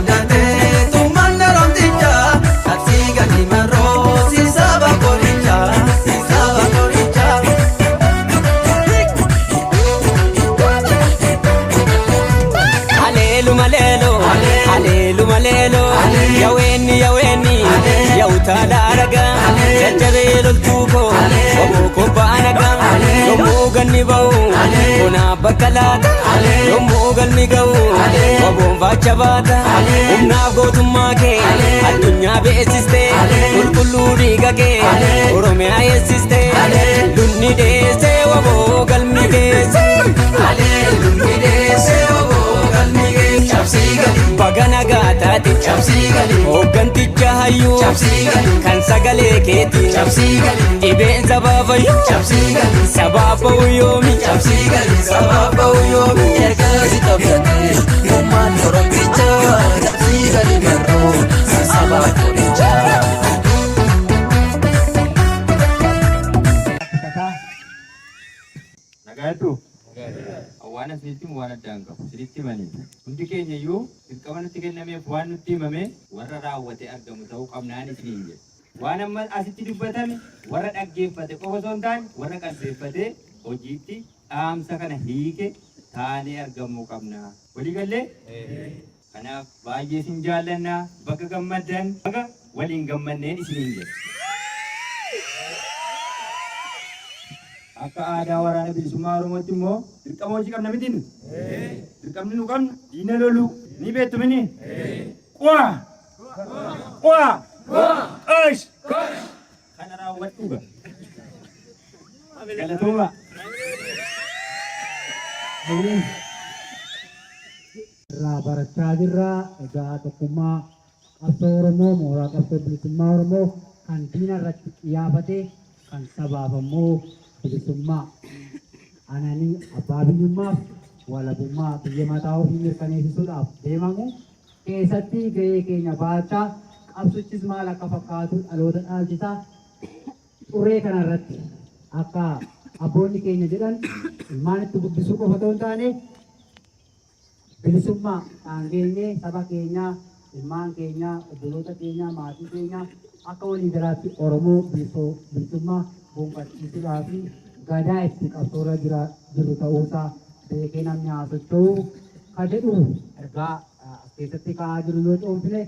mandate tu manda rondicha Tapsiga ni marro si saba coricha si saba coricha Alelu malelo alelu malelo yaweni yautada araga jajabelul tuko obo banaga yomu ganni bau ona bakalata yomu ganni gau obo bachabata umna gotumma ke adunya beesiste kulkullu digage oromia yesiste dunni dese obo galmi dese Dunni dese obo galmi dese Tapsigali bagana gaataati Tapsigali hogganticha hayyuu Tapsigali kan sagalee keeti Tapsigali dhibeen sabaafayyuu Tapsigali sabaaba uyyoomi Tapsigali sababa uyomi Ergasi tabdate Umman rondicha Tapsigali marro si saba coricha Nagatu. Awana sinitti waan addaan qabu sinitti manii hundi keenya iyyuu dirqama nutti kennameef waan nutti himame warra raawwate argamu ta'uu qabnaan isiniin jedhe waan amma asitti dubbatame warra dhaggeeffate qofa osoo hin taane warra qalbeeffate hojiitti dhaamsa kana hiike taanee argamuu qabna walii gallee kanaaf baay'ee isin jaallanna bakka gammaddan bakka waliin gammanneen isiniin jedhe akka aadaa waraana bilisummaa Oromootti immoo dirqama hojii qabna mitiin dirqamni nu qabna diina loluu ni beektu mini Osh kana raawwadhuuga galatooma irraa barachaa jirra. Egaa tokkummaa qabsoo Oromoo mooraa qabsoo bilisummaa Oromoo kan diina irratti xiyyaafate kan sabaaf ammoo bilisummaa ananii abbaa biyyummaaf walabummaa biyya mataa ofii mirkaneessisuudhaaf deemamu keessatti gahee keenya baachaa qabsichis maal akka fakkaatu dhaloota dhaalchisaa xurree kanarratti akka abboonni keenya jedhan ilmaan itti guddisuu qofa otoo hin taane bilisummaa dhaangeenyee saba keenyaa ilmaan keenyaa obboloota keenyaa maatii keenyaa akka walii galaatti Oromoo bilisummaa gonfachiisuudhaa fi gadaa itti qabsoorra jiru ta'uusaa beekee namni haasoftuu ka jedhu ergaa keessatti ka'aa jiru yoo coomsine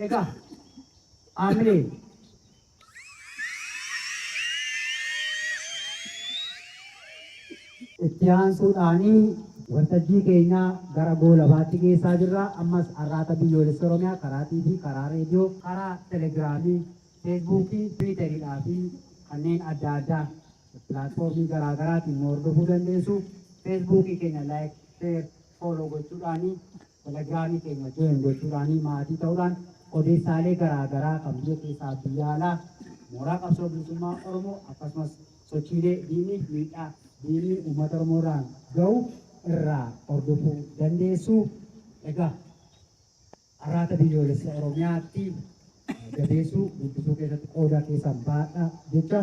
egaa aamilee itti aansuudhaanii waltajjii keenyaa gara goolabaatti geessaa jirra. Ammas arraata biyyoolessa Oromiyaa karaa TV, karaa reediyoo, karaa telegiraamii, feesbuukii, tiwiitariidhaa fi kanneen adda addaa pilaatfoormii garaagaraatiin nu hordofuu dandeessu. Feesbuukii keenya laayik, sheer, fooloo gochuudhaanii telegiraamii keenya join gochuudhaanii maatii ta'uudhaan odeessaalee garaagaraa kan biyya keessaa biyya alaa mooraa qabsoo bilisummaa Oromoo akkasumas sochiilee diinii miidhaa diinii uummata Oromoodhaan ga'u irraa hordofuu dandeessu. Egaa arraata biyyoolessa Oromiyaatti jabeessuu guddisuu keessatti qooda keessan baadha jecha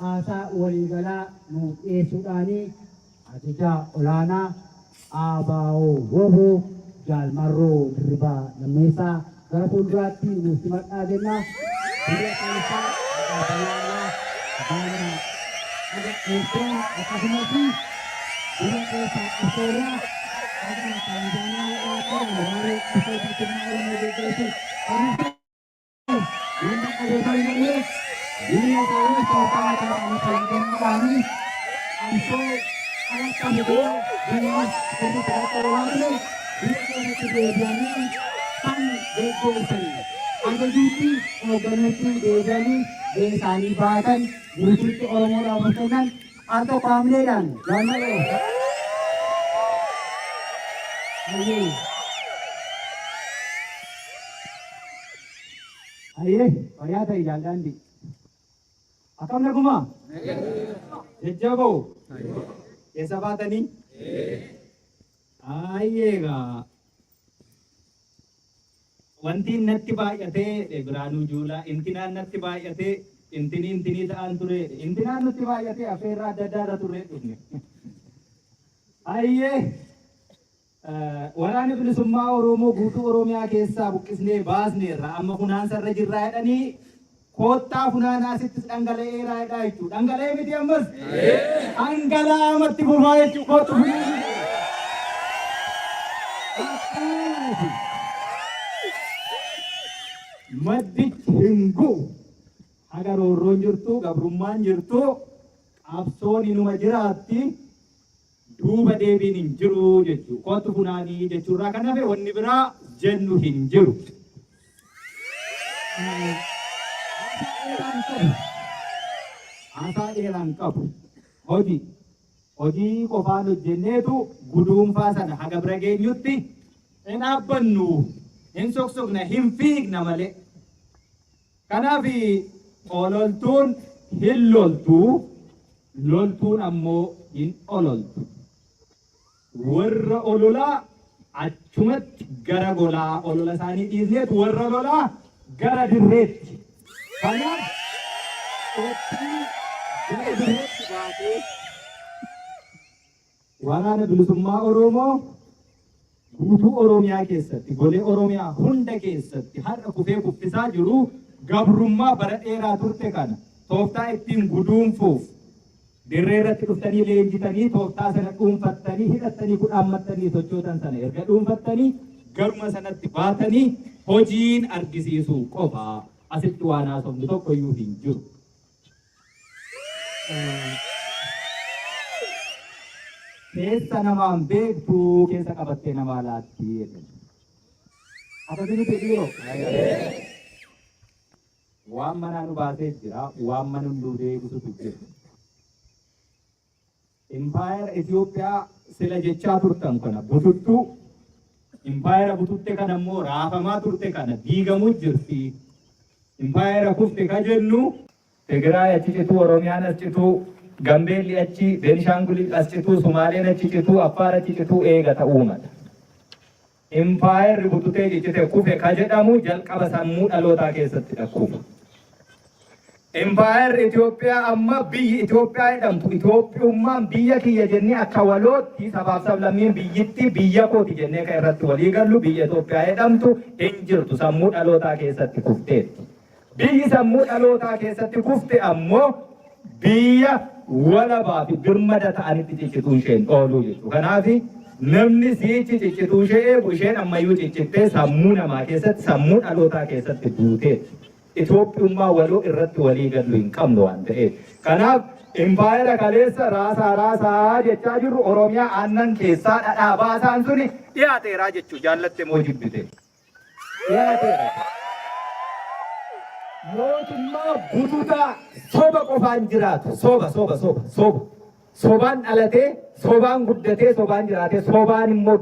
haasaa waliigalaa nuuf dhiyeessuudhaanii ajajaa olaanaa ABO WBO Jaalmarroo Dirribaa Lammeessaa gara fuulduraatti nuuf simadhaa jenna. Biyya keessaa biyyaanaa baanaa Eessaa akkasumas biyya keessaa qabsoorraa akkuma Taanzaaniyaa dhaabbatanii waa'ee qabsoo bilisummaa Oromoo geggeessuuf wanta qabatanii malee biyya isaanii tooftaa ta'anii fayyadamuudhaanii qabsoo akka fidee biyyaas sirriitti akka olaanee biyya keessatti deebi'anii kan geggeessan ajajuutti hoogganotti deebi'anii gahee isaanii baatan guutuutti Oromoodhaaf hojjetan harka qaamleedhaan jaalladhoo. Ayyee fayyaa ta'e jaalladhi. Akkam naguma? Jajjaboo? Keessa baatanii? Ayyeegaa. Wanti natti baay'atee Biraanuu Juulaa intinaan natti baay'atee intinii ta'an ture. Intinaan nutti baay'atee affeerraa adda addaa irra turre dhufne. Ayyee waraana bilisummaa Oromoo guutuu Oromiyaa keessaa buqqisnee baasneerra amma funaansa irra jirraa jedhanii koottaa funaanaa asittis dhangala'eeraa jedhaa jechuudha. Dhangala'ee miti ammas dhangala'amatti fufaa jechuudha kootu funaanaa. Maddichi hin gu'u. Haga roorroon jirtu, gabrummaan jirtu, qabsoon inuma jiraatti, duuba deebiin hin jiru jechuudha. Kootu funaanii jechuurraa kan hafe wanni biraa jennu hin jiru. Haasaa dheeraan qabu. Hojii qofaan hojjenneetu guduunfaa sana haga bira geenyutti hin dhaabbannu, hin soksokna, hin fiigna malee. Kanaaf ololtuun hin loltu, loltuun ammoo hin ololtu. Warra ololaa achumatti gara golaa olola isaanii dhiisneetu warra lolaa gara dirreetti. Kanaaf gara dirreetti baatee waraana bilisummaa Oromoo guutuu Oromiyaa keessatti, golee Oromiyaa hunda keessatti har'a kufee kuffisaa jiru gabrummaa bara dheeraa turte kana tooftaa ittiin guduunfuuf dirree irratti dhuftanii leenjitanii tooftaa sana dhuunfattanii hidhattanii kudhaammattanii sochootan sana erga dhuunfattanii garuma sanatti baatanii hojiin argisiisuu qofaa asitti waan haasofnu tokko iyyuu hin jiru. Keessa namaan beektuu keessa qabattee namaa laatti. Akkasii nuti dhiiroo. Waan manaa nu baasee jira, waan mana hunduu deebisutu jira. Impaayera Itoophiyaa sila jechaa turtan kana bututtuu, impaayera bututte kana immoo raafamaa turte kana diigamuu jirti. Impaayera kufte ka jennu Tigraay achi cituu, Oromiyaan as cituu, Gambeelli achi, Beenishaangulii as cituu, Sumaaleen achi cituu, Affaar achi cituu eega ta'uu mala. Impaayerri bututee ciccite kufe ka jedhamu jalqaba sammuu dhalootaa keessatti dhakkufa. Impaayerri Itoophiyaa amma biyyi Itoophiyaa jedhamtu Itoophiyummaan biyya kiyya jennee akka walootti sabaaf sablammiin biyyittii biyya kooti jennee kan irratti walii gallu biyya Itoophiyaa jedhamtu hin jirtu sammuu dhalootaa keessatti kufteetti. Biyyi sammuu dhalootaa keessatti kufte ammoo biyya walabaa fi birmada ta'anitti ciccituun isheen ooluu jechuudha. Kanaaf namni siichi ciccituu ishee eegu isheen ammayyuu ciccittee sammuu namaa keessatti sammuu dhalootaa keessatti duuteetti. Itoophiyummaa waloo irratti walii gallu hin qabnu waan ta'eef. Kanaaf impaayera kaleessa raasaa jechaa jirru Oromiyaa aannan keessaa dhadhaa baasaan suni dhiyaateeraa jechuu jaallatte moo jibbite? Dhiyaateera. Mootummaa bututaa soba qofaan jiraatu. Soba. Sobaan dhalatee, sobaan guddatee, sobaan jiraatee, sobaan immoo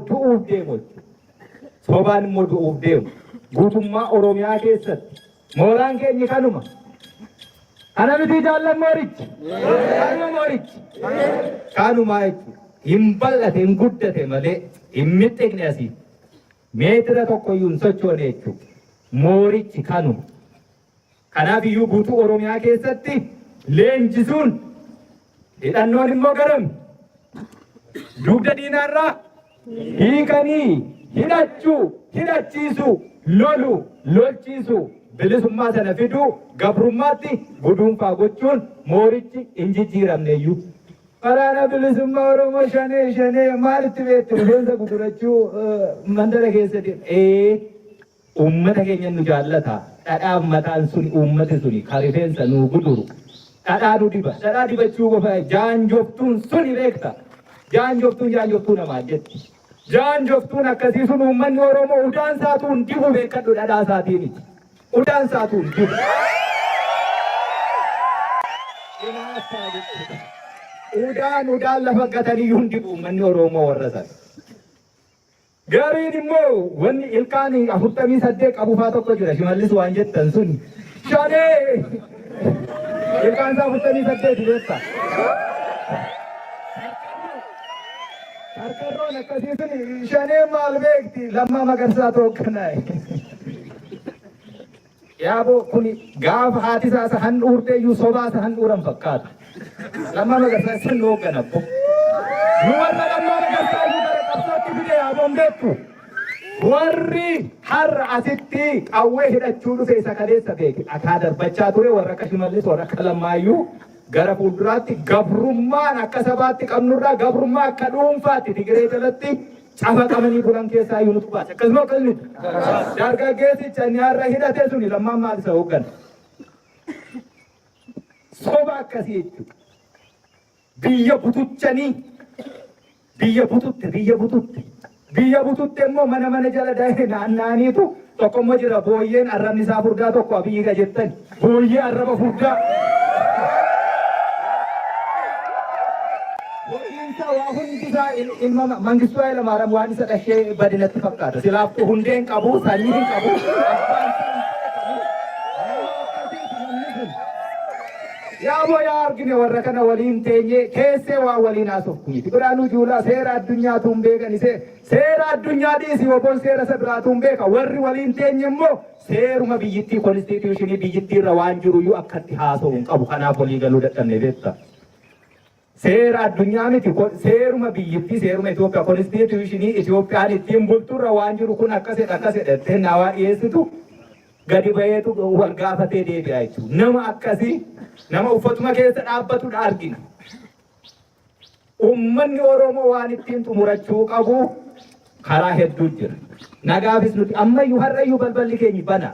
du'uuf deemu. Guutummaa Oromiyaa keessatti mooraan keenya kanuma. Kana miti jaallan moorichi. Kanumaa jechuudha. Hin bal'ate, hin guddate malee hin mixxiqne asii. Meetira tokkoyyuu hin sochoone jechuudha. Moorichi kanuma. Kanaaf iyyuu guutuu Oromiyaa keessatti leenjisuun hidhannoon immoo garam dugda diinaarraa hiikanii hidhachiisuu lolchiisuu bilisummaa sana fiduu gabrummaatti guduunfaa gochuun moorichi hin jijjiiramneeyyuu. Waraana bilisummaa Oromoo shanee maalitti beektu rifeensa gudurachuu mandara keessatti uummata keenya nu jaallata. Dhadhaaf mataan suni uummati suni ka rifeensa nuu guduru. Dhadhaa nu diba. Dhadhaa dibachuu qofa jaanjoftuun suni beekta. Jaanjoftuu namaa jetti. Jaanjoftuun akkasii sun uummanni Oromoo udaan saatuun dibu beekadhu dhadhaa isaatiin. Udaan saatuun dibu. Udaan lafa gatanii hin dibu uummanni Oromoo warra sana. Gariin immoo wanni ilkaan 48 qabu faa tokko jira Shimallis waan jettan sun shanee ilkaan isaa 48 beekta. Harkarroon akkasii sun shanee maal beekti Lammaa Magarsaa tokkanaa'e. Yaaboo kun gaafa haati isaa sahan dhuurtee iyyuu sobaa sahan dhuuran fakkaata. Lammaa Magarsaa san hoogganabbo. Nu warra Lammaa Magarsaa iyyuu gara qabsaatti fide yaaboo dandeettu. Warri har'a asitti qawwee hidhachuu dhufe isa kaleessa beeke dhakaa darbachaa ture warra akka Shimallis warra akka Lammaayyuu gara fuulduraatti gabrummaan akka sabaatti qabnurraa gabrummaa akka dhuunfaatti Tigiree jalatti cafa qabanii bulan keessaa iyyuu nutu baase. Akkasuma akkasuma dargaggeessicha inni har'a hidhate suni Lammaan maal isa hooggana? Soba akkasii jechuudha. Biyya butuchanii biyya bututte immoo mana jala daa'ee naanna'aniitu tokkommoo jira booyyeen arrabni isaa furdaa tokko abiyyiidha jettan booyyee arraba furdaa. Booyyiinsa waa hundisaa ilma Mangistuu Hayilamaariyaam waan isa dhashee badinatti fakkaata. Silaaftuu hundeen qabu sanyii hin qabu. Yaaboo yaa argine warra kana waliin teenye keessee waa waliin haasofkuuti. Biraanuu Juulaa seera addunyaatuun beekan seera addunyaa dhiisii obboon seera isa biraatuun beeka. Warri waliin teenye immoo seeruma biyyittii konstituushinii biyyittiirra waan jiruyyuu akkatti haasa'uun qabu. Kanaaf walii galuu dadhabne beekta. Seera addunyaa miti seeruma biyyittii seeruma Itoophiyaa konstituushinii Itoophiyaan ittiin bulturra waan jiru kun akkasidha tennaa waa dhiyeessitu gadi baheetu wal gaafatee deebi'a jechuudha. Nama akkasii nama uffatuma keessa dhaabbatudha argina. Uummanni Oromoo waan ittiin xumurachuu qabu karaa hedduu jira. Nagaafis nuti ammayyuu har'ayyuu balballi keenya bana.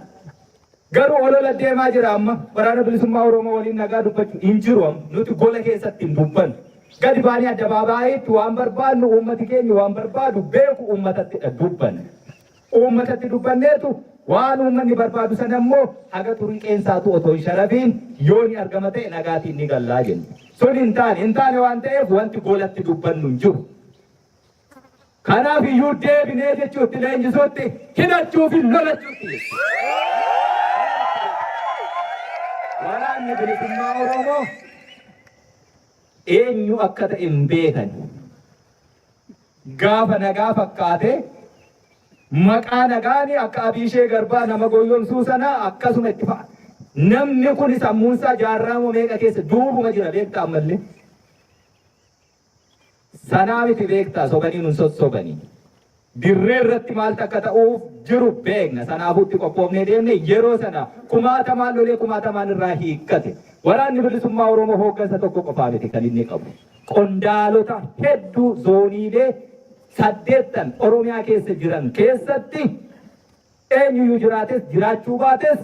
Garuu olola deemaa jira amma waraana bilisummaa Oromoo waliin nagaa dubbachuu hin jiru nuti gola keessatti hin dubbannu. Gadi baanii addabaabaayyiitti waan barbaadnu uummati keenya waan barbaadu beeku uummatatti dubbanna. Uummatatti dubbanneetu waan uummanni barbaadu sana immoo haga turii qeensaatu otoo hin sharafiin yoo ni argama ta'e nagaatiin ni gallaa jenna. Sun hin taane waan ta'eef wanti golatti dubbannu hin jiru. Kanaaf iyyuu deebinee jechuutti leenjisuutti hidhachuu fi lolachuutti. Waraanni bilisummaa Oromoo eenyu akka ta'e hin beekan. Gaafa nagaa fakkaate maqaa nagaani akka Abiishee Garbaa nama goyyomsuu sana akkasuma itti fa'a. Namni kun sammuunsaa jaarraa meeqa keessa duubuma jira beektaa ammallee. Sanaa miti beektaa sobanii nun sossobanii. Dirree irratti maaltu akka ta'uuf jiru beekna. Sanaafuu itti qophoofnee deemne yeroo sana kumaatamaan lolee kumaatamaan irraa hiikkate. Waraanni bilisummaa Oromoo hooggansa tokko qofaa miti kan inni qabu. Qondaalota hedduu zooniilee 8 Oromiyaa keessa jiran keessatti eenyuyyuu jiraates jiraachuu baates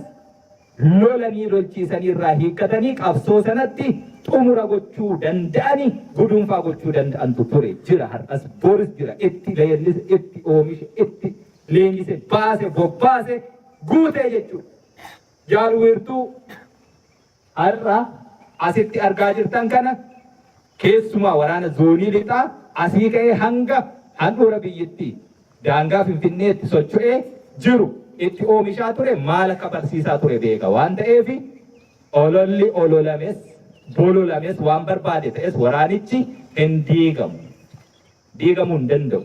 lolanii lolchiisanii irraa hiikkatanii qabsoo sanatti xumura gochuu danda'anii gudunfaa gochuu danda'antu ture jira har'as boris jira itti leellise itti oomishe itti leenjise baase bobbaase guutee jechuudha. Jaalwiirtuu har'a asitti argaa jirtan kana keessumaa waraana zoonii lixaa asii ka'ee hanga handhuura biyyattii daangaa Finfinneetti socho'ee jiru itti oomishaa ture maal akka barsiisaa ture beeka waan ta'eef ololli ololames bololames waan barbaade ta'es waraanichi hin diigamu. Diigamuu hin danda'u.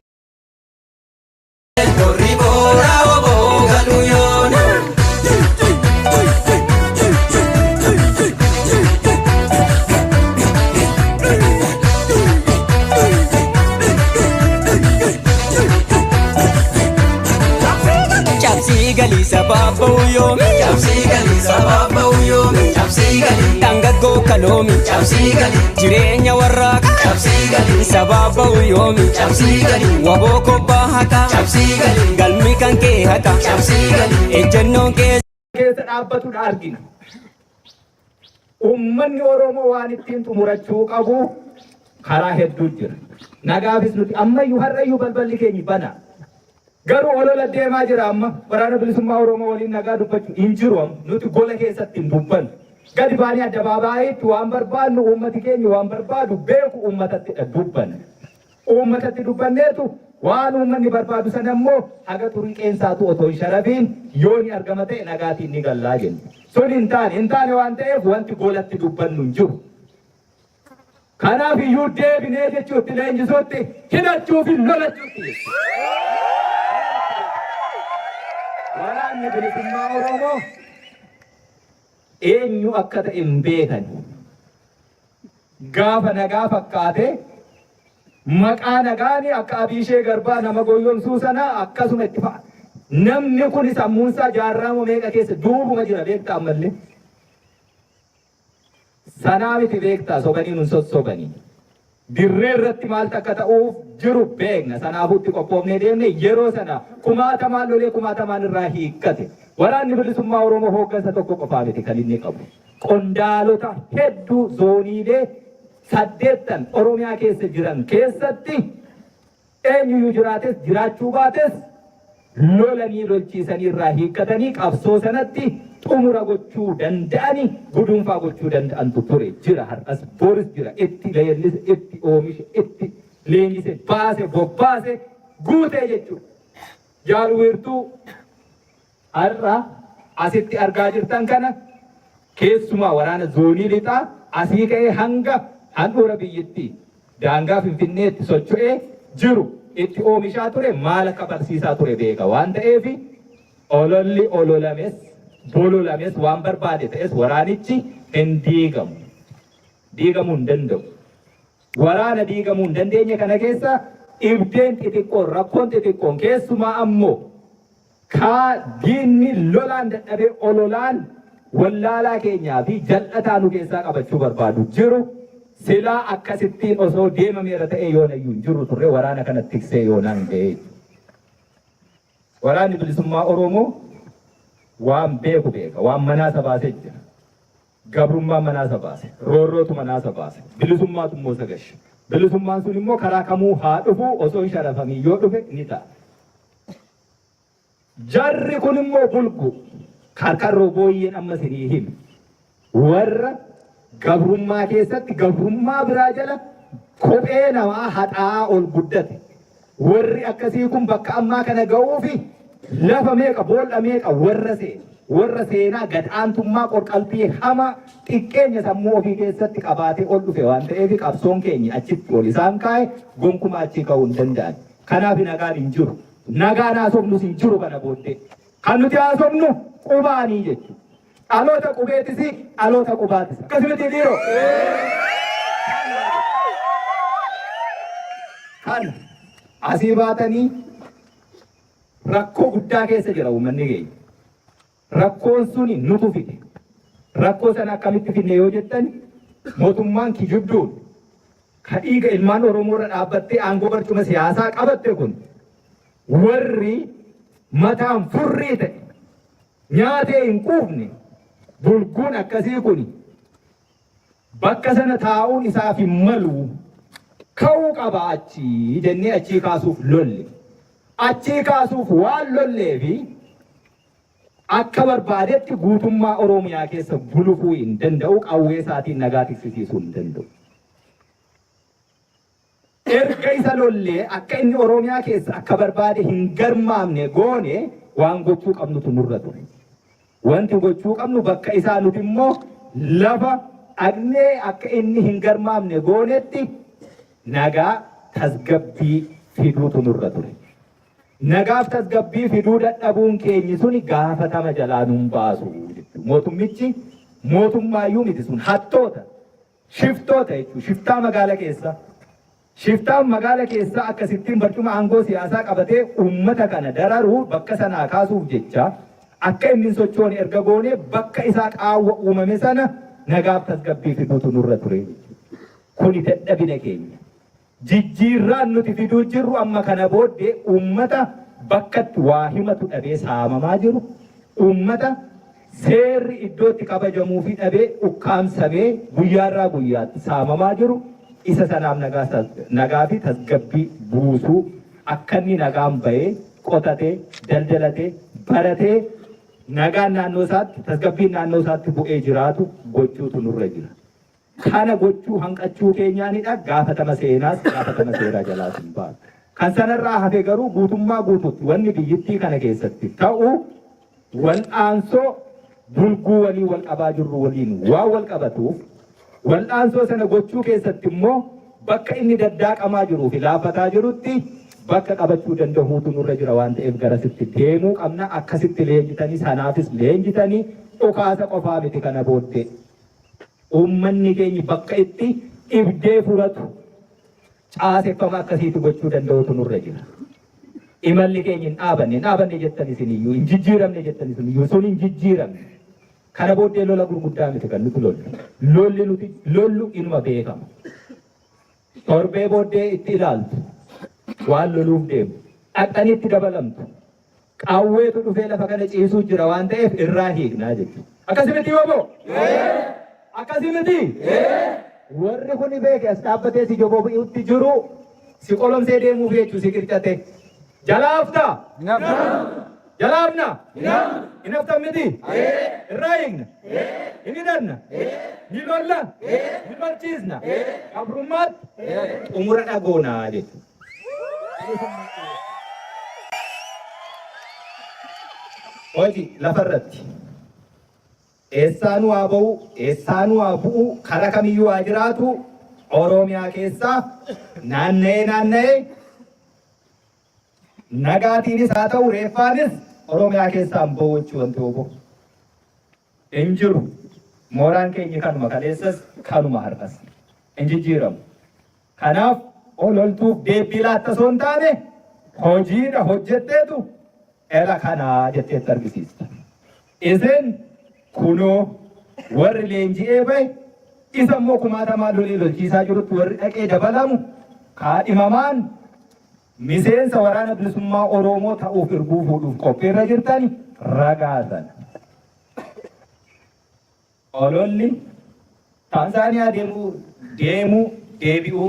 Gali sababa uyomi, Cabsii galii sababa uyomi, cabsii galii dangaggoo kaloomi, cabsii galii jireenya warraaqa, cabsii galii sababa uyomi, cabsii galii waboo kobbaa haqa, cabsii galii galmi kan kee haqa, cabsii galii ejjennoon kee keessa dhaabbatudha argina. Uummanni Oromoo waan ittiin xumurachuu qabu karaa hedduu jira. Nagaafis nuti ammayyuu har'ayyuu balballi keenya bana. Garuu olola deemaa jira amma waraana bilisummaa Oromoo waliin nagaa dubbachuu hin jiru nuti gola keessatti hin dubbannu. Gadi baanii addabaabaayyiitti waan barbaadnu uummati keenya waan barbaadu beeku uummatatti dubbanna. Uummatatti dubbanneetu waan uummanni barbaadu sana immoo haga turii qeensaatu otoo hin sharafiin yoo ni argama ta'e nagaatiin ni gallaa jenna. Sun hin taane waan ta'eef wanti golatti dubbannu hin jiru. Kanaaf iyyuu deebinee jechuutti leenjisuutti hidhachuu fi lolachuutti. Waraanni bilisummaa Oromoo eenyu akka ta'e hin beekan. Gaafa nagaa fakkaate Maqaa nagaani akka Abishee Garbaa nama goyyomsuu sana akkasuma itti fa'a. Namni kun sammuunsaa jaarraa meeqa keessa duubuma jira beektaa ammallee. Sanaa miti beektaa sobanii nun sossobanii. Dirree irratti maaltu akka ta'uuf jiru beekna. Sanaafuutti qophoofnee deemne yeroo sana kumaatamaan lolee kumaatamaan irraa hiikkate. Waraanni bilisummaa Oromoo hooggansa tokko qofaa miti kan inni qabu. Qondaalota hedduu zooniilee 8 Oromiyaa keessa jiran keessatti eenyuyyuu jiraates jiraachuu baates lolanii lolchiisanii irraa hiikkatanii qabsoo sanatti xumura gochuu danda'anii gudunfaa gochuu danda'antu ture jira har'as boris jira itti leellise itti oomishe itti leenjise baase bobbaase guutee jechuudha. Jaalwiirtuu har'a asitti argaa jirtan kana keessumaa waraana zoonii lixaa asii ka'ee hanga handhuura biyyattii daangaa Finfinneetti socho'ee jiru itti oomishaa ture maal akka barsiisaa ture beeka waan ta'eef ololli ololames bololames waan barbaade ta'es waraanichi hin diigamu. Diigamuu hin danda'u. Waraana diigamuu hin dandeenye kana keessa ibdeen xixiqqoon rakkoon xixiqqoon keessumaa ammoo kaa diinni lolaan dadhabee ololaan wallaalaa keenyaa fi jal'ataa nu keessaa qabachuu barbaadu jiru silaa akkasittiin osoo deemameera ta'e yoonayyuu hin jiru turre waraana kanatti tiksee yoonaan ga'ee. Waraanni bilisummaa Oromoo waan beeku beeka waan manaasa baasee jira. Gabrummaan manaasa baase roorrootu manaasa baase bilisummaatu immoo sagashe. Bilisummaan sun immoo karaa kamuu haa dhufu osoo hin sharafamii yoo dhufe ni ta'a. Jarri kun immoo bulgu karkarroo booyyeen amma sinii himi. Warra gabrummaa keessatti gabrummaa biraa jala kophee namaa haxaa ol guddate. Warri akkasii kun bakka ammaa kana ga'uufi lafa meeqa boolla meeqa warra seenaa gad'aantummaa qorqalbii hama xiqqeenya sammuu ofii keessatti qabaatee ol dhufe waan ta'eef qabsoon keenya achitti ol isaan kaa'e gonkumaa achii ka'uu hin danda'an. Kanaaf nagaan hin jiru. Nagaan haasofnus hin jiru kana booddee. Kan nuti haasofnu qubaanii jechuudha. Dhaloota qubeetis dhaloota qubaatis. Akkasumatti dhiiroo. Kan asii baatanii rakkoo guddaa keessa jira uummanni keenya. Rakkoon suni nutu fide. Rakkoo sana akkamitti fidne yoo jettan mootummaan kijibduun ka dhiiga ilmaan Oromoo irra dhaabbattee aangoo barcuma siyaasaa qabatte kun warri mataan furrii ta'e nyaatee hin quufne bulguun akkasii kun bakka sana taa'uun isaaf hin malu ka'uu qaba achii jennee achii kaasuuf lolle. Achii kaasuuf waan lolleefi akka barbaadetti guutummaa Oromiyaa keessa bulufuu hin danda'u qawwee isaatiin nagaa tiksisiisuu hin danda'u. Erga isa lollee akka inni Oromiyaa keessa akka barbaade hin garmaamne goone waan gochuu qabnutu nurra ture. Wanti gochuu qabnu bakka isaa nuti immoo lafa dhaqnee akka inni hin garmaamne goonetti nagaa tasgabbii fiduutu nurra ture. Nagaaf tasgabbii fiduu dadhabuun keenyi suni gaafatama jalaa nuun baasu. Mootummichi mootummaayyuu miti sun hattoota shiftoota jechuudha. Shiftaa magaala keessa. Shiftaan magaala keessa akkasittiin barcuma aangoo siyaasaa qabatee uummata kana dararuu bakka sanaa kaasuuf jecha akka inni sochoon erga goone bakka isaa qaawwa uumame sana nagaaf tasgabbii fiduutu nurra ture. Kuni dadhabina keenya. Jijjiirraan nuti fiduu jirru amma kana booddee uummata bakkatti waa himatu dhabee saamamaa jiru. Uummata seerri iddootti kabajamuu fi dhabee ukkaamsamee guyyaarraa guyyaatti saamamaa jiru. Isa sanaaf nagaa fi tasgabbii buusuu akka inni nagaan bahee qotatee daldalatee baratee nagaan naannoo isaatti tasgabbiin naannoo isaatti bu'ee jiraatu gochuutu nurra jira. Kana gochuu hanqachuu keenyaanidha gaafatama seenaas gaafatama seeraa jalaas hin baatu. Kan sanarraa hafe garuu guutummaa guutuutti wanni biyyittii kana keessatti ta'u wal'aansoo bulguu walii wal qabaa jirru waliin waan wal qabatuuf wal'aansoo sana gochuu keessatti immoo bakka inni daddaaqamaa jiruu fi laaffataa jirutti bakka qabachuu danda'uutu nurra jira waan ta'eef garasitti deemuu qabna akkasitti leenjitanii sanaafis leenjitanii dhukaasa qofaa miti kana booddee. Uummanni keenya bakka itti ibdee furatu caaseffama akkasiitu gochuu danda'utu nurra jira. Imalli keenya hin dhaabanne jettan isiniyyuu hin jijjiiramne jettan isiniyyuu sun hin jijjiiramne. Kana booddee lola gurguddaa miti kan nuti lollu. Lolli nuti lollu inuma beekama. Torbee booddee itti ilaaltu waan loluuf deemu. Dhaqxanii itti dabalamtu. Qawweetu dhufee lafa kana ciisuu jira waan ta'eef irraa hiiknaa jechuudha. Akkasii miti yoo boo? Akkasii miti? Warri kun beeke as dhaabbatee si joboobi'utti jiru si qolomsee deemuuf jechuu si qircate. Jalaafta? Jalaafna? Hin haftan miti? Irraa hiikna? Hin hidhanna? Ni lolla? Ni lolchiisna? Qabrummaatti? Umura dhagoonaa jechuudha. Hoji lafarratti eessaanuu haa ba'u, eessaanuu haa bu'u, karaa kamiyyuu haa jiraatu Oromiyaa keessaa naanna'ee nagaatiinis haa ta'u reeffaanis Oromiyaa keessaa hin ba'u jechuu wanti obbo. Hin jiru. Mooraan keenya kanuma kaleessas kanuma har'as. Hin jijjiiramu. Kanaaf ololtuuf deebii laatta osoo hin taane hojiidha hojjetteetu era kanaa jetteetti argisiista. Isin kunoo warri leenji'ee bahe isa immoo kumaatamaa lolii lolchiisaa jirutti warri dhaqee dabalamu kaadhimamaan miseensa waraana bilisummaa Oromoo ta'uuf erguu fuudhuuf qophiirra jirtan ragaasan. Ololli Taanzaaniyaa deebi'uu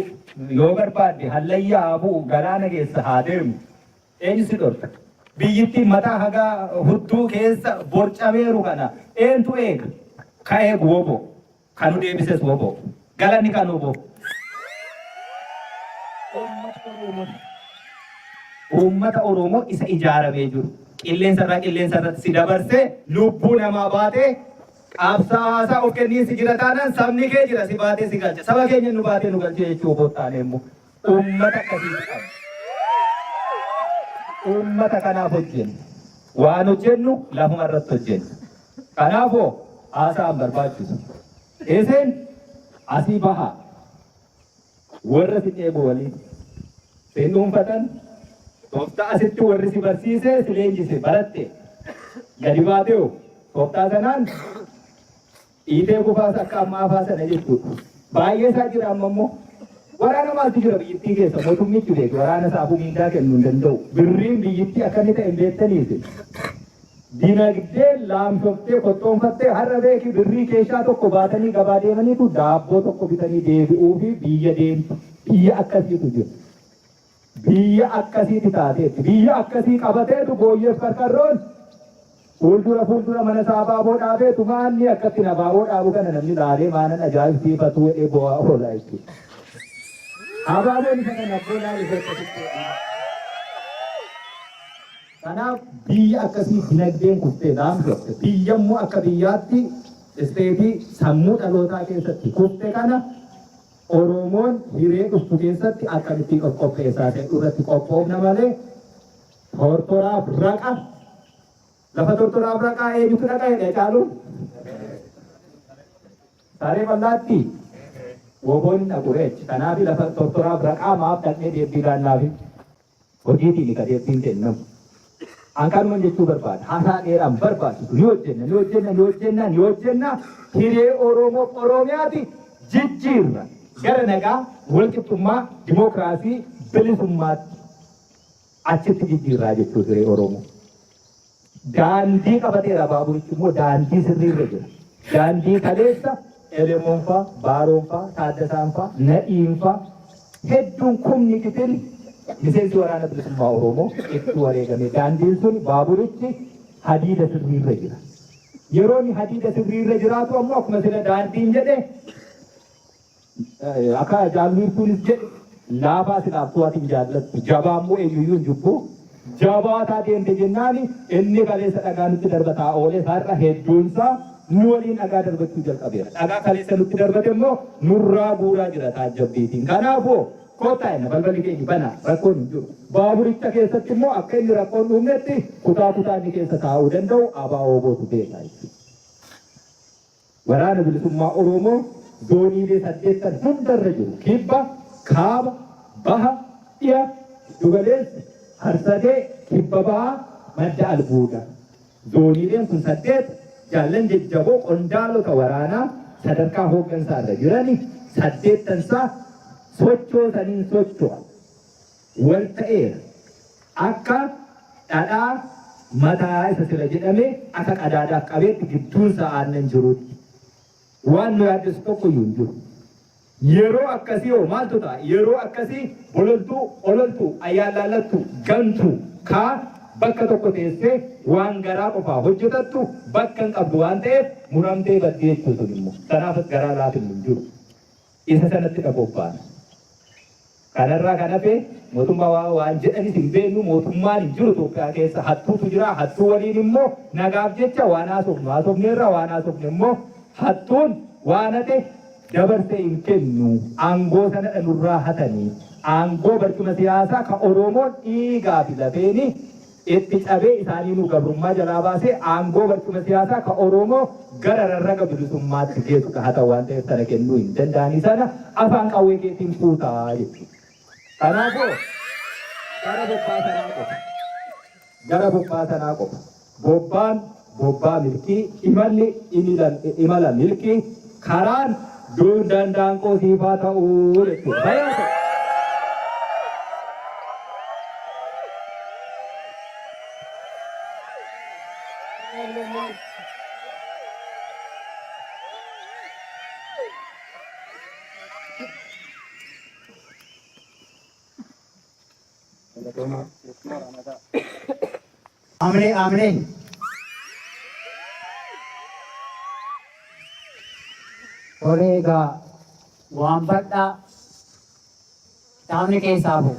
yoo barbaadde hallayyaa bu'u galaana keessa haa deemu. Eenyu si dhorka? Biyyittiin mataa hagaa hudduu keessa borcameeru kana eentu eega? Ka eegu wobo. Kanu deebises wobo. Galanni kan wobo. Uummata Oromoo isa ijaaramee jiru. Qilleensa irratti si dabarsee lubbuu namaa baatee qabsaa'aa of kennii si jira taanaan sabni kee jira si baatee si galcha. Saba keenya nu baatee nu galchee jechuu boottaan immoo uummata akkasii qabu. Uummata kanaaf hojjennu. Waan hojjennu lafuma irratti hojjennu. Kanaafoo haasaan barbaachisu. Isin asii bahaa warra si dheebu waliin si dhuunfatan tooftaa asitti warri si barsiisee si leenjise baratte gadi baateeoo tooftaa sanaan dhiitee kufaas akka ammaa faa sana jechuudha. Baay'ee isaa jira amma immoo waraana maaltu jira biyyittii keessa mootummichi beeku waraana isaafuu miindaa kennuu hin danda'u. Birriin biyyittii akkanni ta'e hin beektaniiti. Dinagdee laamsoftee qottoonfattee har'a beeki birrii keessaa tokko baatanii gabaa deemaniitu daabboo tokko bitanii deebi'uu fi biyya deemtu. Biyya akkasiitu jira. Biyya akkasiiti taateetti. Biyya akkasii qabateetu booyyeef karkarroon fuuldura mana saabaa dhaabeetu maanni akkatti nabaaboo dhaabu kana namni laalee maanan ajaa'ibsiifatu jedhee bu'aa oolaa jechuudha. Abaaboon isa kana boolaa ifeeffatutti. Kanaaf biyya akkasii dinagdeen kuftee laamsofte biyya immoo akka biyyaatti isteetii sammuu dhalootaa keessatti kufte kana Oromoon hiree dhuftu keessatti akkamitti of qopheessaa ta'e irratti qophoofna malee tortoraaf raqa lafa tortoraaf raqaa eenyutu dhaqa jedhee caalu saree bal'aatti woboonni dhaqureechi kanaaf lafa tortoraaf raqaa maaf dhaqnee deebbii laannaafi hojiitiin ka deebbiin kennamu. Ankanuma jechuu barbaada. Haasaa dheeraan barbaachisu ni hojjenna hiree Oromoo Oromiyaati jijjiirra. Gara nagaa walqixxummaa dimookiraasii bilisummaatti achitti jijjiirraa jechuu hiree Oromoo. Daandii qabateera baaburichi immoo daandii sirriirra jira. Daandii kaleessa Elemoonfaa, Baaroonfaa, Taaddasaanfaa, Nadhiinfaa hedduun kumni kitil miseensi waraana bilisummaa Oromoo itti wareegame. Daandiin sun baaburichi hadiida sirriirra jira. Yeroo inni hadiida sirriirra jiraatu ammoo akkuma sila daandiin jedhe akka jaalwiirtuunis jedhe laafaa silaaf to'atiin jaallattu jabaa immoo eenyuyyuu hin jibbu jabaa taateente jennaani inni kaleessa dhagaa nutti darbataa oolee har'a hedduunsaa nu waliin dhagaa darbachuu jalqabeera. Dhagaa kaleessa nutti darbate immoo nurraa guuraa jira taajjabbiitiin. Kanaafuu kootaa inni balballi keenya banaa rakkoon hin jiru. Baaburicha keessatti immoo akka inni rakkoon dhuumnetti kutaa inni keessa taa'uu danda'u ABO bootu beekaa jechuudha. Waraana bilisummaa Oromoo zooniilee 8 hundarra jiru kibba kaaba baha dhiya dugaleessi harsadee kibba bahaa madda albuuda zooniileen kun 8 jaallan jajjaboo qondaalota waraanaa sadarkaa hooggansaa irra jirani 8 tansaa sochoosaniin socho'a wal ta'eera akka dhadhaa mataa isa sira jedhame akka qadaadaaf qabeetti gidduun sa'aanan jirutti waan nu yaaddeessu tokko iyyuu hin jiru. Yeroo akkasii hoo maaltu ta'a? Yeroo akkasii ololtuu ayyaalaallattu gantu kaa bakka tokko teessee waan garaa qofaa hojjetattu bakka hin qabdu waan ta'eef muramtee baddee jechuu sun immoo sanaafis garaa laatin hin jiru. Isa sanatti qophaa'an. Kanarraa kan hafe mootummaa waan jedhanis hin beeknu mootummaan hin jiru Itoophiyaa keessa hattuutu jira. Hattuu waliin immoo nagaaf jecha waan haasofneerra waan haasofne immoo hattuun waan hate dabarsee hin kennu aangoo sana nurraa hatanii aangoo barcuma siyaasaa ka Oromoon dhiigaa fi lafeeni itti cabee isaanii nu gabrummaa jalaa baasee aangoo barcuma siyaasaa ka Oromoo gara rarraga bilisummaatti geessu ka hata waan ta'eef sana kennuu hin danda'anii sana afaan qawwee keetiin fuutaa jechuudha. Kanaafuu gara bobbaa sanaa qofa. Bobbaa milkii imala milkii karaan dur dandaanqoo siifaa ta'uu jechuudha. Amne. Kolega waan badhaa taa'amni keessaa bu'u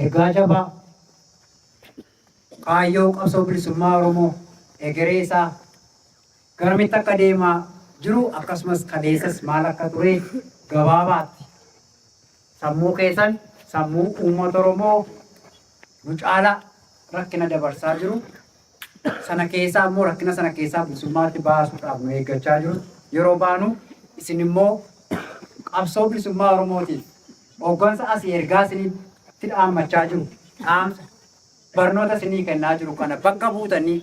ergaa jabaa kaayyoo qabsoo bilisummaa Oromoo egeree isaa garamitti akka deemaa jiru akkasumas kaleessas maal akka ture gabaabaatti sammuu keessan sammuu uummata Oromoo nu caalaa rakkina dabarsaa jiru sana keessaa immoo rakkina sana keessaa bilisummaatti baasuudhaaf nu eeggachaa jiru yeroo baanu isin immoo qabsoo bilisummaa Oromootiif hooggansa asii ergaa isinitti dhaammachaa jiru dhaamsa barnoota isinii kennaa jiru kana bakka buutanii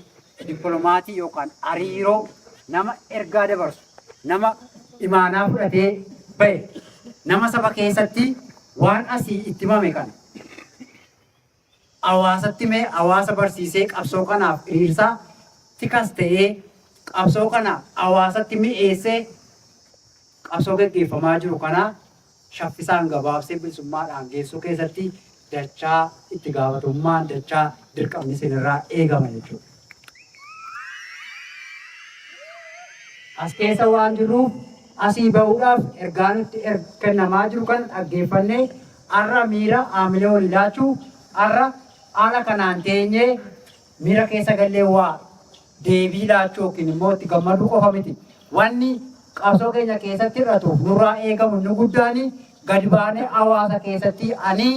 dippilomaatii yookaan hariiroo nama ergaa dabarsu nama imaanaa fudhatee bahe nama saba keessatti waan asii itti himame kana hawaasatti mee hawaasa barsiisee qabsoo kanaaf hiriirsaa tikas ta'ee qabsoo kana hawaasatti mi'eessee qabsoo gaggeeffamaa jiru kana shaffisaan gabaabsee bilisummaadhaan geessuu keessatti dachaa itti gaafatamummaan dachaa dirqamni isinirraa eegama jechuudha. As keessa waan jiruuf asii bahuudhaaf ergaa nutti kennamaa jiru kan dhaggeeffannee har'a miira haamilee wal ilaachuu har'a haala kanaan teenyee miira keessa gallee waa deebii laachuu yookiin immoo itti gammaduu qofa miti. Wanni qabsoo keenya keessatti hir'atuuf nurraa eegamu nu guddaanii gadi baanee hawaasa keessatti ani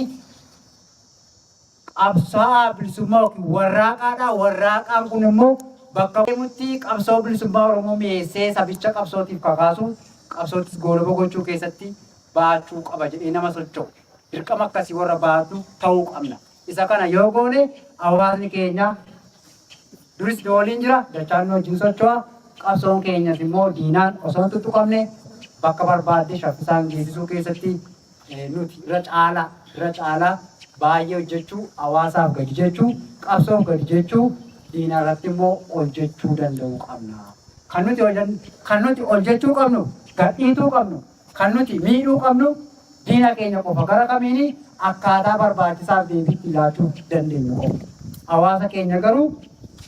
qabsaa bilisummaa yookiin warraaqaadha. Warraaqaan kun immoo bakka deemutti qabsoo bilisummaa Oromoo mi'eessee sabicha qabsootiif kakaasu qabsootis goolaba gochuu keessatti baachuu qaba jedhee nama socho'u. Dirqama akkasii warra baatu ta'uu qabna. Isa kana yoo goone hawaasni keenya duris waliin jira dachaan wajjin socho'a. Qabsoon keenyas immoo diinaan osoo hin tuttuqamne bakka barbaadde shaffisaan geessisuu keessatti nuti irra caalaa baay'ee hojjechuu hawaasaaf gadi jechuu qabsoof gadi jechuu diina irratti immoo hojjechuu danda'uu qabna. Kan nuti hojjechuu qabnu gadhiituu qabnu kan nuti miidhuu qabnu diina keenya qofa gara kamiini akkaataa barbaachisaaf deebiitti laachuu dandeenyu qofa. Hawaasa keenya garuu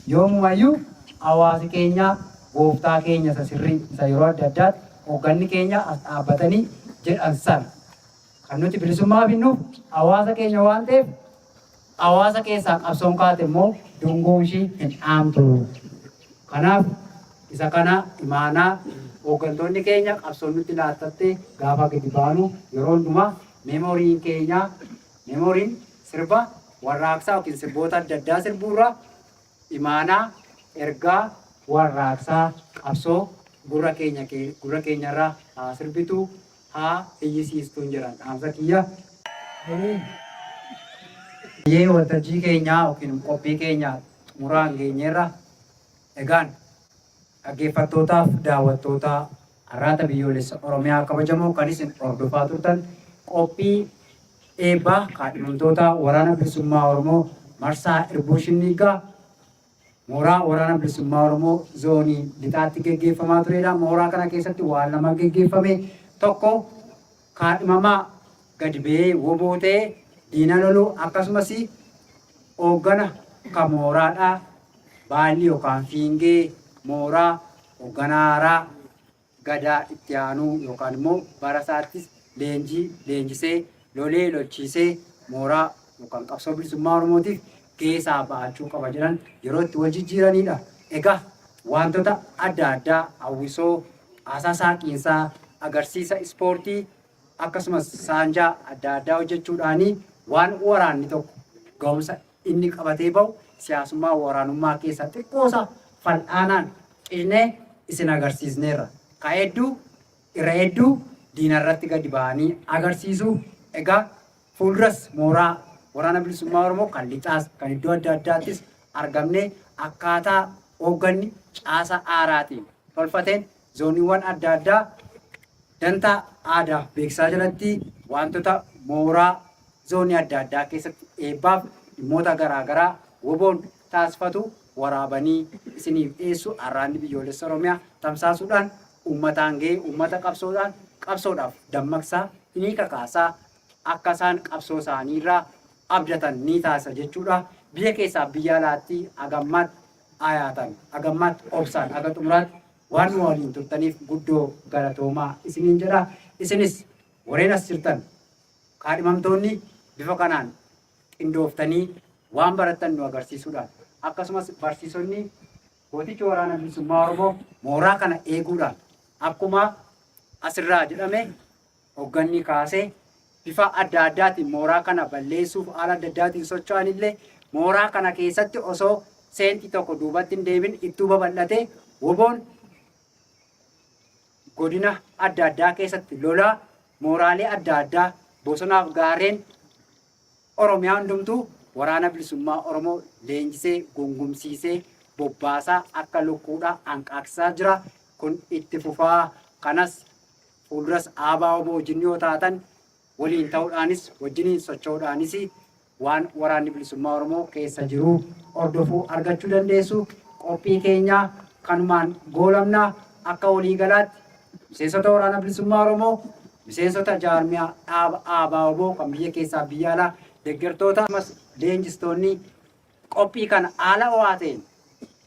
yoomumayyuu hawaasi keenya gooftaa keenya isa sirrii isa yeroo adda addaatti hoogganni keenya as dhaabbatanii jedhan sana kan nuti bilisummaa finnuuf hawaasa keenya waan ta'eef hawaasa keessaa qabsoon kaate immoo dungoon ishii hin dhaamtu. Kanaaf isa kana imaanaa hooggantoonni keenya qabsoon nutti laattattee gaafa gadi baanu yeroo hundumaa meemoriin keenya meemoriin sirba warraaqsaa yookiin sirboota adda addaa sirbuurraa imaanaa ergaa warraaqsaa qabsoo gurra keenyarraa haa sirbitu haa hiyyisiistuun jedhan dhaamsa kiyya. Yee waltajjii keenyaa yookiin qophii keenya muraan geenyeerra egaan dhaggeeffattootaaf daawwattoota arraata biyyoolessa Oromiyaa kabajamoo kan isin hordofaa turtan qophii eebbaa kaadhimamtoota waraana bilisummaa Oromoo marsaa Irbuushinniigaa mooraa waraana bilisummaa Oromoo zoonii lixaatti geggeeffamaa turedha. Mooraa kana keessatti waan lama geggeeffame. Tokko kaadhimamaa gadi ba'ee wobootee diina loluu akkasumas hooggana kan mooraadhaa baalli yookaan fiingee mooraa hoogganaaraa gadaa itti aanuu yookaan immoo barasaattis leenjisee lolee lolchiisee mooraa yookaan qabsoo bilisummaa Oromootiif keessaa ba'achuu qaba jedhan yeroo itti wal jijjiiranidha. Egaa wantoota adda addaa hawwisoo haasaa saaqiinsaa agarsiisa ispoortii akkasumas saanjaa adda addaa hojjechuudhaanii waan waraanni tokko ga'umsa inni qabatee bahu siyaasummaa waraanummaa keessa xiqqoosa fal'aanaan qinee isin agarsiisneerra. Ka hedduu irra hedduu diinarratti gadi ba'anii agarsiisu. Egaa fuulduras mooraa waraana bilisummaa Oromoo kan lixaas kan iddoo adda addaattis argamne akkaataa hoogganni caasa aaraatiin tolfateen zooniiwwan adda addaa dantaa aadaa beeksisaa jalatti wantoota mooraa zoonii adda addaa keessatti eebbaaf dhimmoota garaagaraa woboon taasifatu waraabanii isiniif dhiyeessu arraanni biyyoolessa Oromiyaa tamsaasuudhaan uummataan ga'ee uummata qabsoodhaaf dammaqsaa ni kakaasaa akka isaan qabsoo isaaniirraa abdatan ni taasisa jechuudha. Biyya keessaa biyya alaatti agammaatti ayaatan agammaatti obsaan aga xumuraatti waan nu waliin turtaniif guddoo galatoomaa isiniin jedha. Isinis warreen as jirtan kaadhimamtoonni bifa kanaan qindooftanii waan barattan nu agarsiisuudhaan akkasumas barsiisonni gooticha waraana bilisummaa Oromoo mooraa kana eeguudhaan akkuma asirraa jedhame hoogganni kaasee bifa adda addaatiin mooraa kana balleessuuf haala adda addaatiin socho'an illee mooraa kana keessatti osoo seentii tokko duubatti hin deebin ittuu babal'atee woboon godina adda addaa keessatti lolaa mooraalee adda addaa bosonaaf gaarreen Oromiyaa hundumtuu waraana bilisummaa Oromoo leenjisee gungumsiisee bobbaasaa akka lukkuudhaa hanqaaqisaa jira. Kun itti fufaa. Kanas fuulduras aabaa oboo wajjin yoo taatan waliin ta'uudhaanis wajjiniin socho'uudhaanis waan waraanni bilisummaa Oromoo keessa jiru hordofuu argachuu dandeessu. Qophii keenyaa kanumaan goolabnaa akka waliigalaatti miseensota waraana bilisummaa Oromoo miseensota jaarmiyaa dhaaba aabaa oboo kan biyya keessaa biyya alaa deeggartoota leenjistoonni qophii kana haala ho'aa ta'een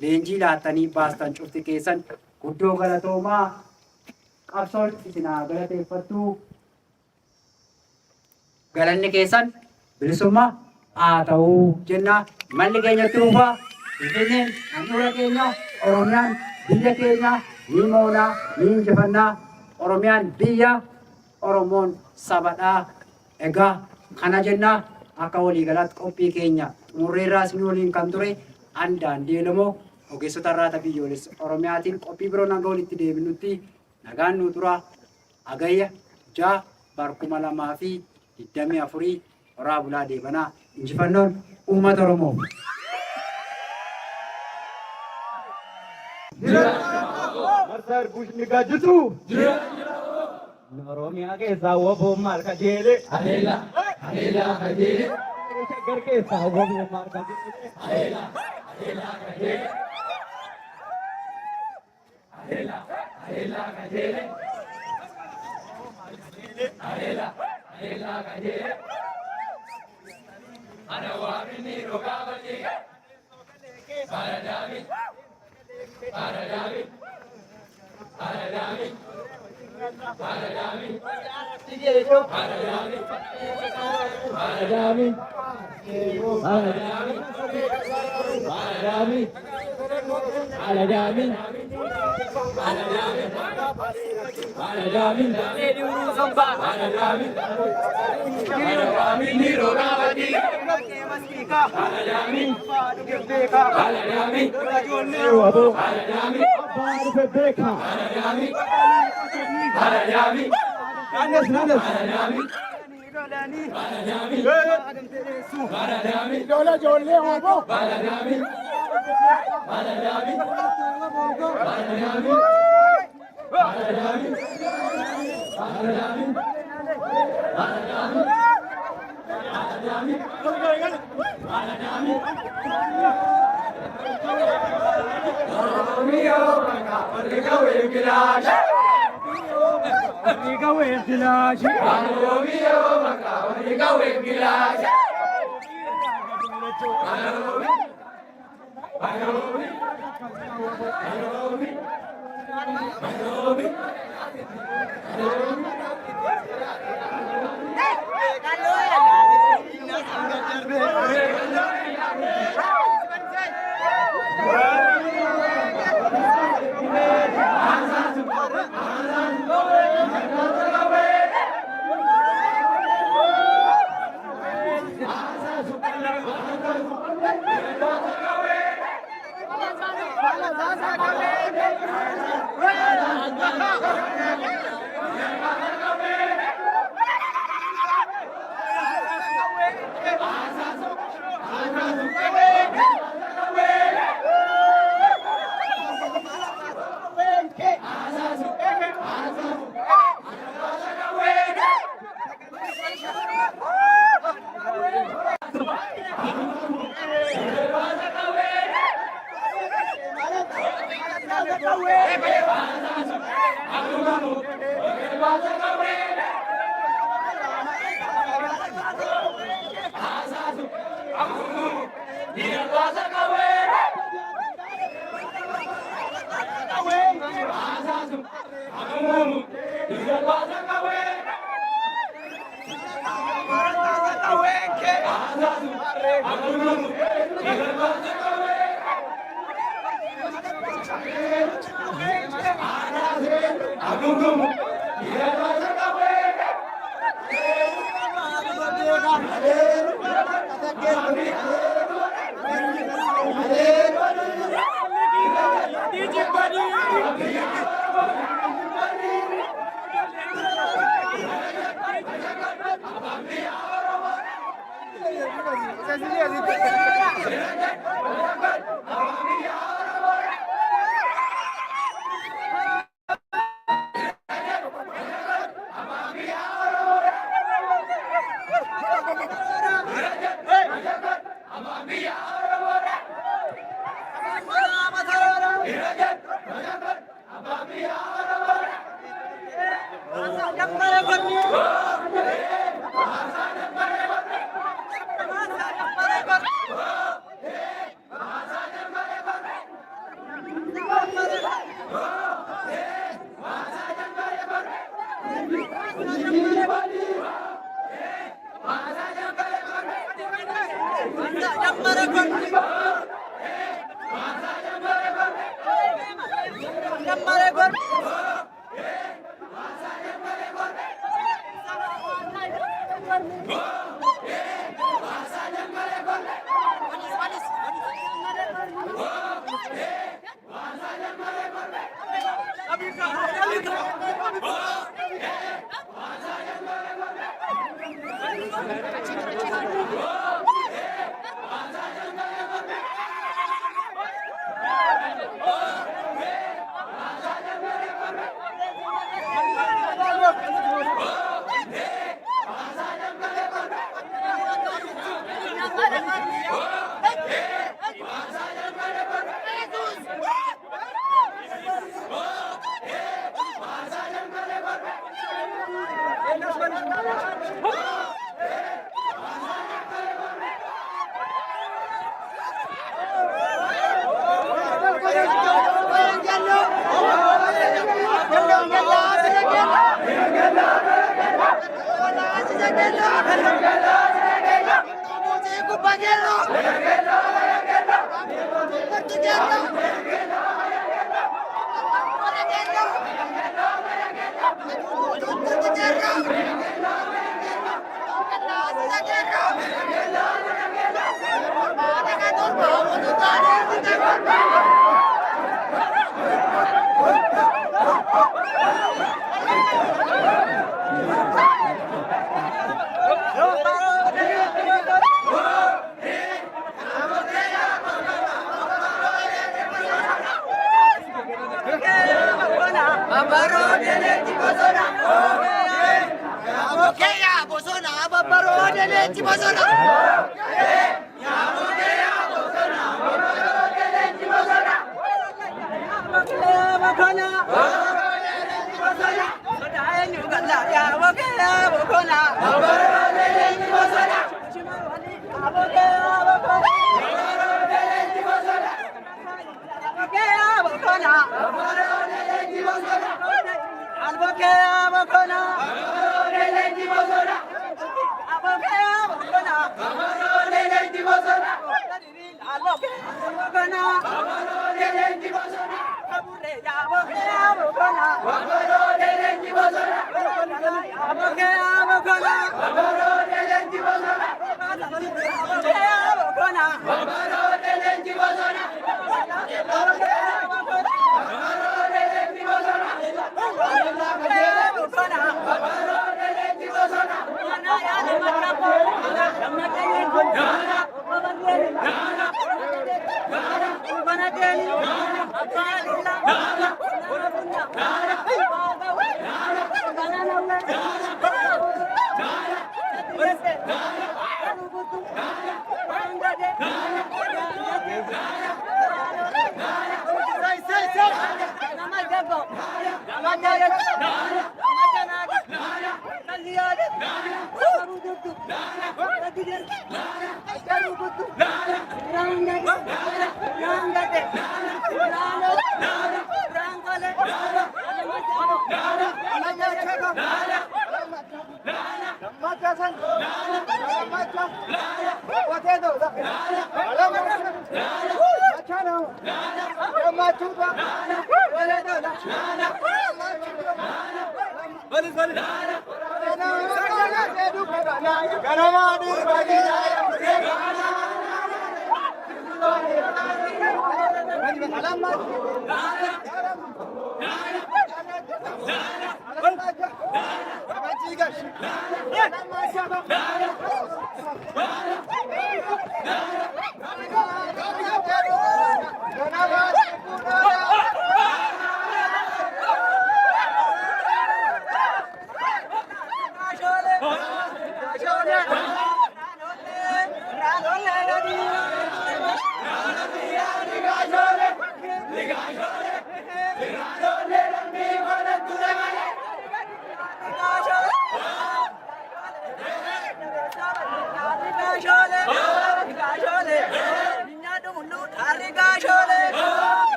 leenjii laattanii baastan cufti keessan guddoo galatoomaa. Qabsoon isinaa galateeffattu galanni keessan bilisummaa haa ta'uu jenna. Malli keenyatti dhufaa Finfinneen handhuura keenya Oromiyaan biyya keenya ni moonaa ni injifannaa. Oromiyaan biyya Oromoon sabadhaa. Egaa kana jennaa akka waliigalaatti qophii keenya xumurreerraa isin waliin kan ture Daandii Elamoo ogeessota arraata biyyoolessa Oromiyaatiin qophii biroo nagaa walitti deebinutti nagaan nu tura. Agayya 6 bara 2024 horaa bulaa deebanaa. Injifannoon uummata Oromoo. Marsaa Irbuushinniigaa jirtu Oromiyaa keessaa woboon maal kajeele Adeela kajeele shaggar keessaa woboon maal kajeele Adeela kajeele Adeela kajeele Ana waamini rogaabati Baradami Baradami Baradami Baradami Baradami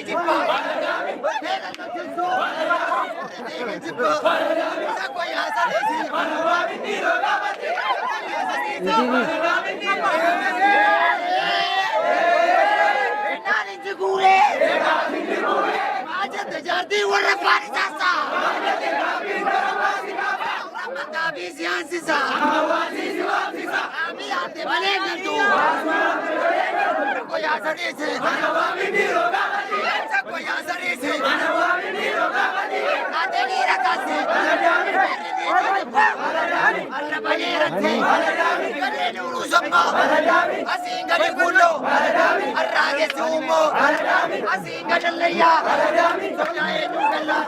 Jibba tokko takko yaasaniiti manawaamin dhiiroo gaafate naanin jiguuree maajette jaartii warra faanisaasa rammataa fi siyaansisa amii ante malee galtu takko yaasaniiti manawaamin dhiiroo gaafate takko yaasaniiti manawaamin dhiiroo gaafate naatanii rakkaate alla baneeratti gadeen uruusommo asiin gadi kullo arraagessi uummo asiin gadallayyaa sodaa eenyu galla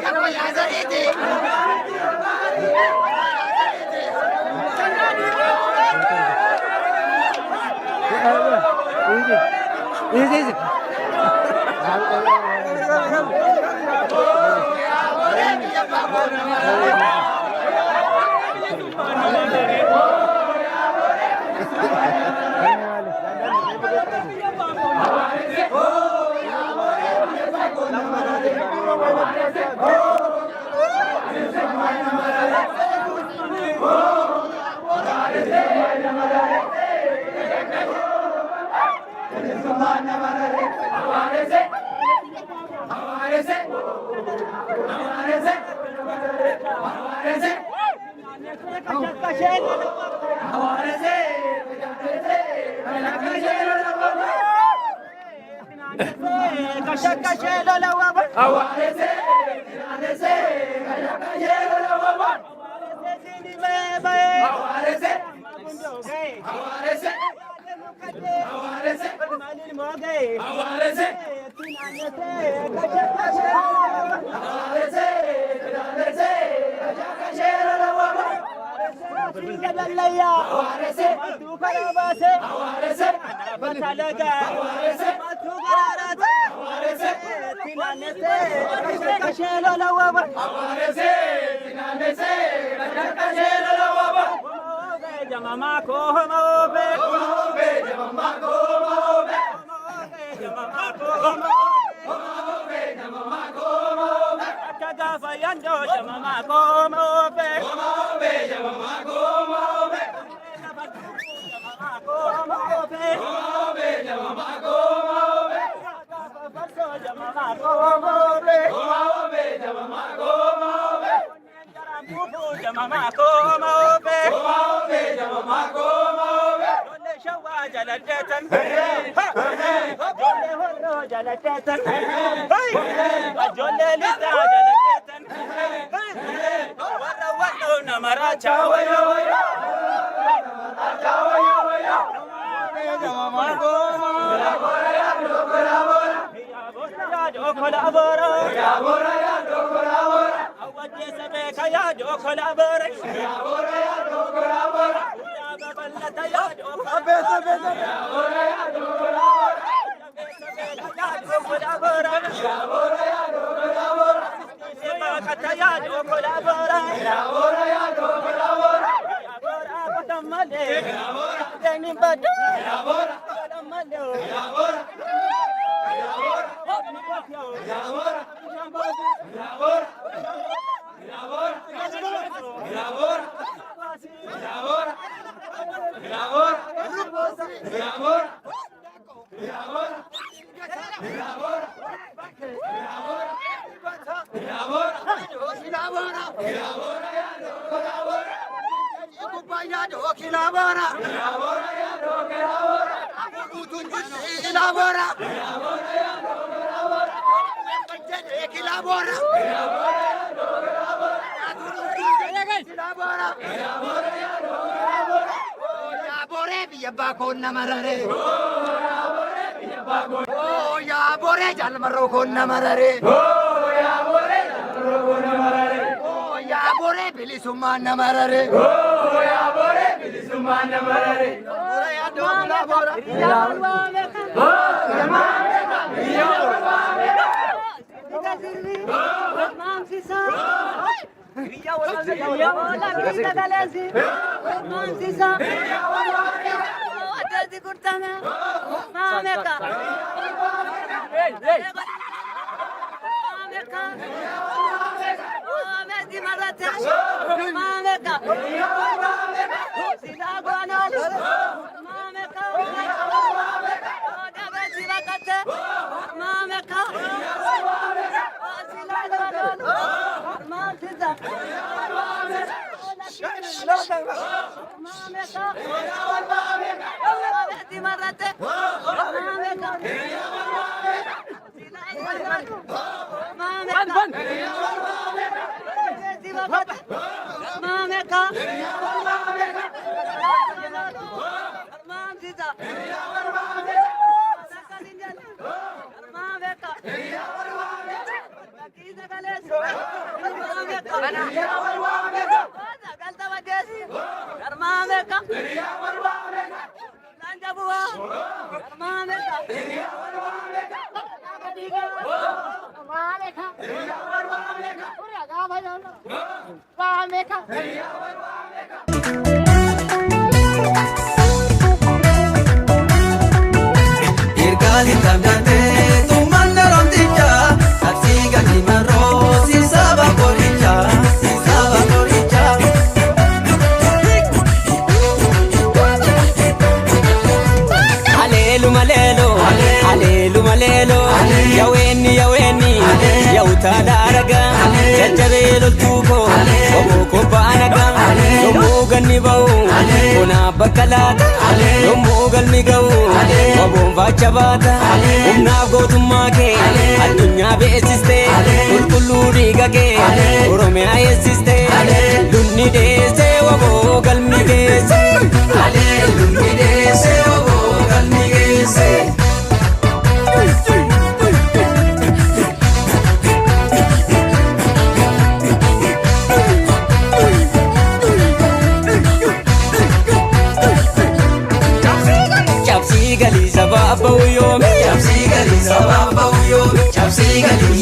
takko yaasaniiti Easy. Bakalata, Mughal Migau, Wabomba Chabata, Umnagotumake, Adunya Besiste, Ulkuluri Gage, Uromea Siste, Lunni Dese, Wabogal Migese, Lunni Dese, Wabogal Migese.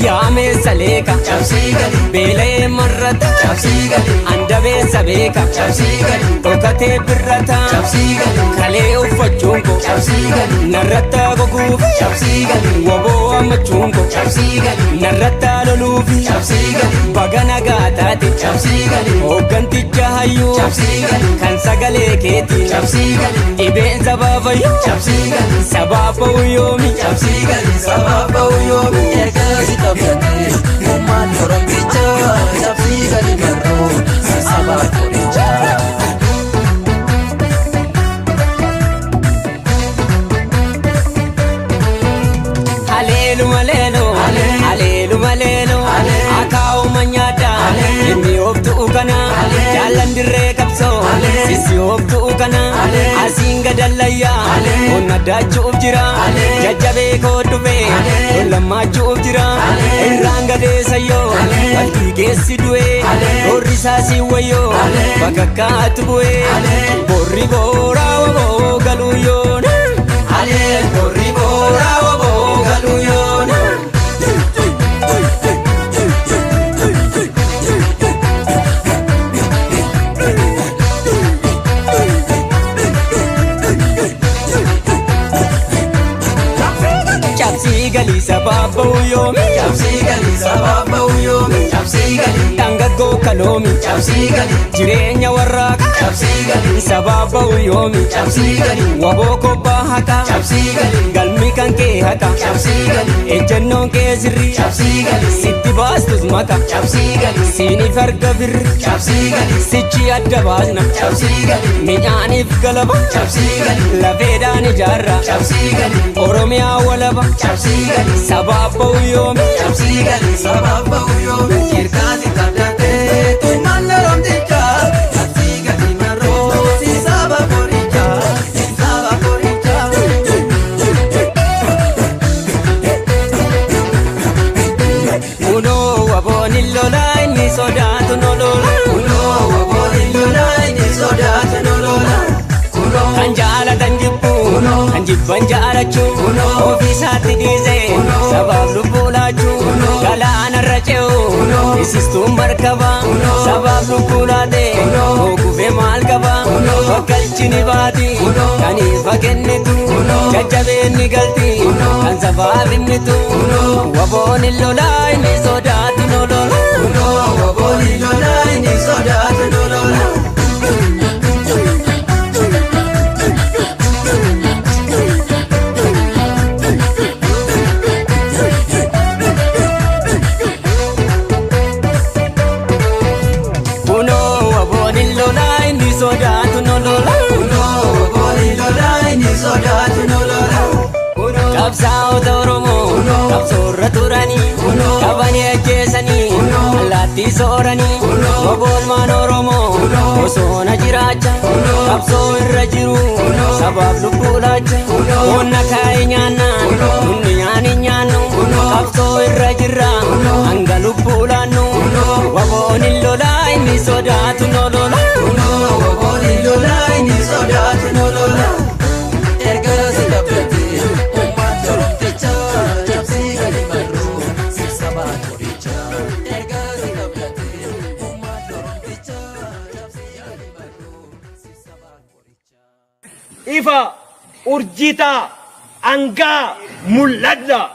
Yaame saleka, beelee marrata, andabee sabeeka, dhokatee birrata, kalee uffachuun ko, narrata goguuf, waboo ammachuun ko, narrata loluufi, bagana gaataate, hoogganticha hayyuu, kan sagalee keetiin, dhibeen sabaafayyuu, sabaaba uyyoomi, sabaaba uyyoomi. Ergasi taphate, uumaan Oromicha, cabsii gadi marroo, saba Oromicha. Haleelu maleelo, haleelu maleelo, akaa'u manyaata, inni ooftuu kana, jaallan dirree qabsoo, sisi ooftuu kana, asiin gadallayyaa, onna daachuuf jira, jajjabee koo dhufee, lammachuuf jira, irraan gadeessayyoo, waltii keessi du'ee, borri saasii wayyoo, bakakkaatu bu'ee, borri booraa waboo galuu yoona, borri booraa waboo galuu yoona. Gali sababa uyomi, gali sababa uyomi, gali tangago kalomi, gali jireenya warraaka, gali sababa uyomi, gali waboko bahaka, gali galmi kan kee haka, gali ejjennoon kee sirri, gali sitti baastus maka, gali siiniif arga birri, gali sichi adda baasna, gali midhaaniif galaba, gali lafeedhaan ijaarra, gali Oromiyaa walaba, sababa uyomi, sababa uyomi, kirkaasi kadhate, tumaan Oromticha, gali marroo, si saba Boricha, si saba Boricha. Uno wabooni lola, inni sodaatu nolola. Uno wabooni lola, inni sodaatu nolola. Kan jaalatan jibbu, kan jibban jaalachuu, ofiisaatti dhiisee, sabaaf lubbuu laachuu, galaanarra ce'u, isistuun markaba, sabaaf lubbuu laatee, oguufee maal qaba, bakkalchi ni baati, kan ifa kennitu, jajjabeen ni galti, kan sabaaf hinnitu, wabooni lolaa inni sodaatu nolola. Waboni lola inni sodaatu nolola. Kuno waboni lola inni sodaatu nolola. Kuno waboni lola inni sodaatu nolola. Qabsaa'ota Oromoo qabsoorra turanii qabanii ajjeesanii allaattii sooranii oboolmaan Oromoo osoona jiraacha qabsoo irra jiru sabaaf lubbuu laacha onna kaa'ee nyaannaan nunni nyaani nyaannu qabsoo irra jirra hanga lubbuu laannu wabooni lolaa inni sodaatu nolola. Wabooni lolaa inni sodaatu nolola. Ergaasi qabdate. Ifa urjita angga mul'adha.